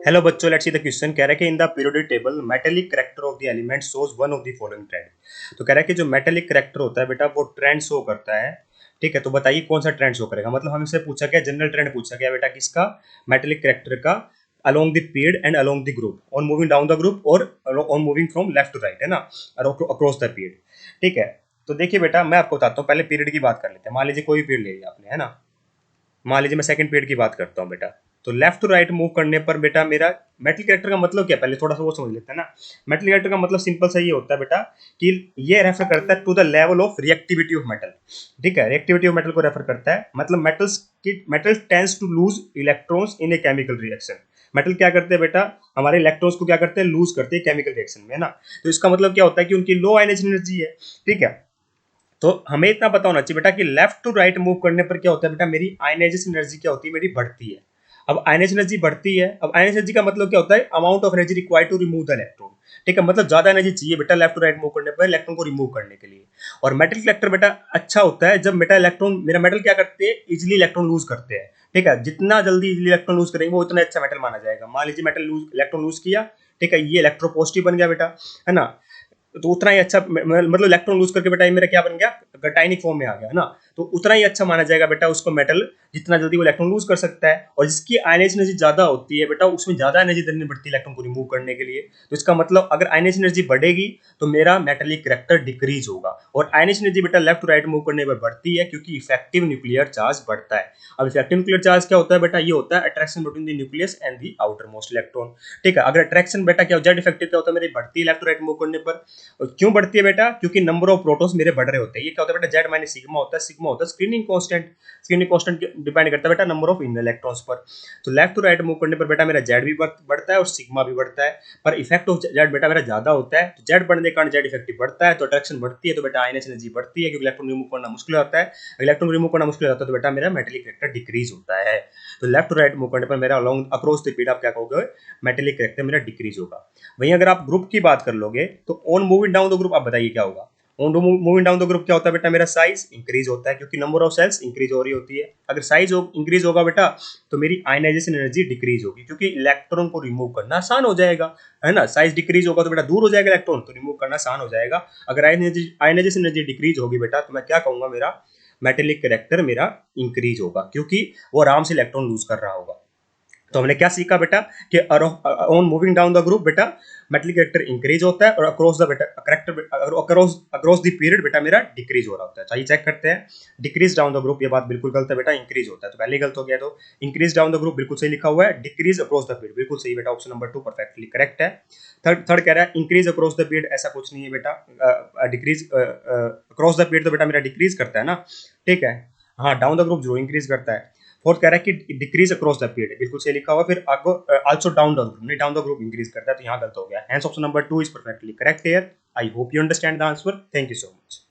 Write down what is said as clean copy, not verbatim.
Hello बच्चों, let's see the question. कह रहा है कि in the periodic table metallic character of the element shows one of the following trend. तो कह रहा है कि जो मेटेलिक कैरेक्टर होता है बेटा वो ट्रेंड शो करता है। ठीक है, तो बताइए कौन सा ट्रेंड शो करेगा। मतलब हमसे पूछा गया, जनरल ट्रेंड पूछा गया बेटा किसका, मेटेलिक कैरेक्टर का, along the period and along the group, on moving down the group और on moving from left to right, है ना, अक्रॉस द पीरियड। ठीक है, तो देखिए बेटा मैं आपको बताता हूँ, पहले पीरियड की बात कर लेते हैं। मान लीजिए कोई पीरियड ले लिया आपने, है ना। मान लीजिए मैं सेकंड पीरियड की बात करता हूँ बेटा। तो लेफ्ट टू राइट मूव करने पर बेटा मेरा मेटल कैरेक्टर का मतलब क्या है, पहले थोड़ा सा वो समझ लेते हैं ना। मेटल कैरेक्टर का मतलब सिंपल सा ये होता है बेटा कि ये रेफर करता है to the level of reactivity of metal. ठीक है, रिएक्टिविटी ऑफ मेटल को रेफर करता है। मतलब metal tends to lose electrons in a chemical reaction. Metal क्या करते हैं बेटा, हमारे इलेक्ट्रॉन्स को क्या करते हैं, लूज करते हैं केमिकल रिएक्शन में, है ना। तो इसका मतलब क्या होता है कि उनकी लो आयनेज एनर्जी है। ठीक है, तो हमें इतना पता होना चाहिए बेटा कि लेफ्ट टू राइट मूव करने पर क्या होता है बेटा, मेरी आयनाइजेशन एनर्जी क्या होती है, मेरी बढ़ती है। अब आयनाइजेशन एनर्जी बढ़ती है, अब आयनाइजेशन एनर्जी का मतलब क्या होता है, amount of energy required to remove the electron. ठीक है, मतलब ज्यादा एनर्जी चाहिए बेटा लेफ्ट टू राइट मूव करने पर इलेक्ट्रॉन को रिमूव करने के लिए। और मेटल कलेक्टर बेटा अच्छा होता है जब मेरा मेटल क्या करते हैं, इजिली इलेक्ट्रॉन लूज करते हैं। ठीक है, जितना जल्दी इजिली इलेक्ट्रॉन लूज करेंगे वो उतना अच्छा मेटल माना जाएगा। मान लीजिए मेटल लूज इलेक्ट्रॉन लूज किया, ठीक है, ये इलेक्ट्रोपॉजिटिव बन गया बेटा, है ना। तो उतना ही अच्छा मतलब इलेक्ट्रॉन लूज करके बेटा ये मेरा क्या बन गया, गटाइनिक फॉर्म में आ गया, है ना। तो उतना ही अच्छा माना जाएगा बेटा उसको मेटल, जितना जल्दी वो इलेक्ट्रॉन लूज कर सकता है। और जिसकी आयनाइजेशन एनर्जी ज्यादा होती है बेटा उसमें ज्यादा एनर्जी देनी पड़ती है इलेक्ट्रॉन को रिमूव करने के लिए। तो इसका मतलब अगर आयनाइजेशन एनर्जी बढ़ेगी तो मेरा मेटेलिक कैरेक्टर डिक्रीज होगा। और आयनाइजेशन एनर्जी बेटा लेफ्ट टू राइट मूव करने पर बढ़ती है क्योंकि इफेक्टिव न्यूक्लियर चार्ज बढ़ता है। अब इफेक्टिव न्यूक्लियर चार्ज क्या होता है बेटा, ये होता है attraction between the nucleus and the outer most electron. ठीक है, अगर अट्रैक्शन बेटा क्या, जेड इफेक्टिव क्या होता है, मेरी बढ़ती है लेफ्ट टू राइट मूव करने पर। और क्यों बढ़ती है बेटा, क्योंकि नंबर ऑफ प्रोटॉन्स मेरे बढ़ रहे होते हैं। ये क्या होता है बेटा, जेड माइनस सिग्मा होता है। सिग्मा होता है screening constant. Screening constant depend करता है बेटा नंबर ऑफ इन इलेक्ट्रॉन्स पर। तो लेफ्ट टू राइट मूव करने पर बेटा मेरा जेड भी बढ़ता है और सिग्मा भी बढ़ता है। पर इफेक्ट ऑफ जेड बेटा मेरा ज्यादा होता है, तो जेड बढ़ने के कारण जेड इफेक्टिव बढ़ता है, तो अट्रैक्शन बढ़ती है, तो बेटा आयनाइजेशन एनर्जी बढ़ती है क्योंकि इलेक्ट्रॉन रिमूव करना मुश्किल होता है। इलेक्ट्रॉन रिमूव करना मुश्किल होता है तो बेटा मेरा मेटेलिक कैरेक्टर डिक्रीज होता है। तो लेफ्ट टू राइट मूव करने पर मेरा अलोंग अक्रॉस द पीरियड आप क्या कहोगे, मेटेलिक कैरेक्टर मेरा डिक्रीज होगा। वहीं अगर आप ग्रुप की बात कर लोगे तो on moving down the group, आप बताइए क्या होगा। On moving down the group क्या होता है बेटा, मेरा साइज इंक्रीज होता है क्योंकि नंबर ऑफ सेल्स इंक्रीज हो रही होती है। अगर साइज इंक्रीज होगा बेटा तो मेरी आयनाइजेशन एनर्जी डिक्रीज होगी क्योंकि इलेक्ट्रॉन को रिमूव करना आसान हो जाएगा, है ना। साइज डिक्रीज होगा तो बेटा दूर हो जाएगा इलेक्ट्रॉन, तो रिमूव करना आसान हो जाएगा। अगर आयनाइजेशन एनर्जी डिक्रीज होगी बेटा तो मैं क्या कहूंगा, मेरा मेटेलिक कैरेक्टर मेरा इंक्रीज होगा क्योंकि वो आराम से इलेक्ट्रॉन लूज कर रहा होगा। तो हमने क्या सीखा बेटा कि on moving down the group बेटा मेटलिक कैरेक्टर इंक्रीज होता है और अक्रॉस द बेटा कैरेक्टर अक्रॉस द पीरियड बेटा मेरा डिक्रीज हो रहा होता है। चाहिए चेक करते हैं, डिक्रीज डाउन द ग्रुप ये बात बिल्कुल गलत है बेटा, इंक्रीज होता है, तो पहले गलत हो गया। तो इंक्रीज डाउन द ग्रुप बिल्कुल सही लिखा हुआ है, डिक्रीज अक्रॉस द पीरियड बिल्कुल सही बेटा, ऑप्शन नंबर 2 परफेक्टली करेक्ट है। थर्ड कह रहा है इंक्रीज अक्रॉस द पीरियड, ऐसा कुछ नहीं है बेटा। डिक्रीज अक्रॉस द पीरियड तो बेटा मेरा डिक्रीज करता है ना। ठीक है, हाँ डाउन द ग्रुप जो इंक्रीज करता है। फोर्थ कह रहा है कि डिक्रीज अक्रॉस द पीरियड, बिल्कुल सही लिखा हुआ। फिर आगो आल्सो डाउन द ग्रुप, नहीं डाउन द ग्रुप इंक्रीज करता है, तो यहाँ गलत हो गया। Hence option number 2 is perfectly correct here. I hope you understand the answer. Thank you so much.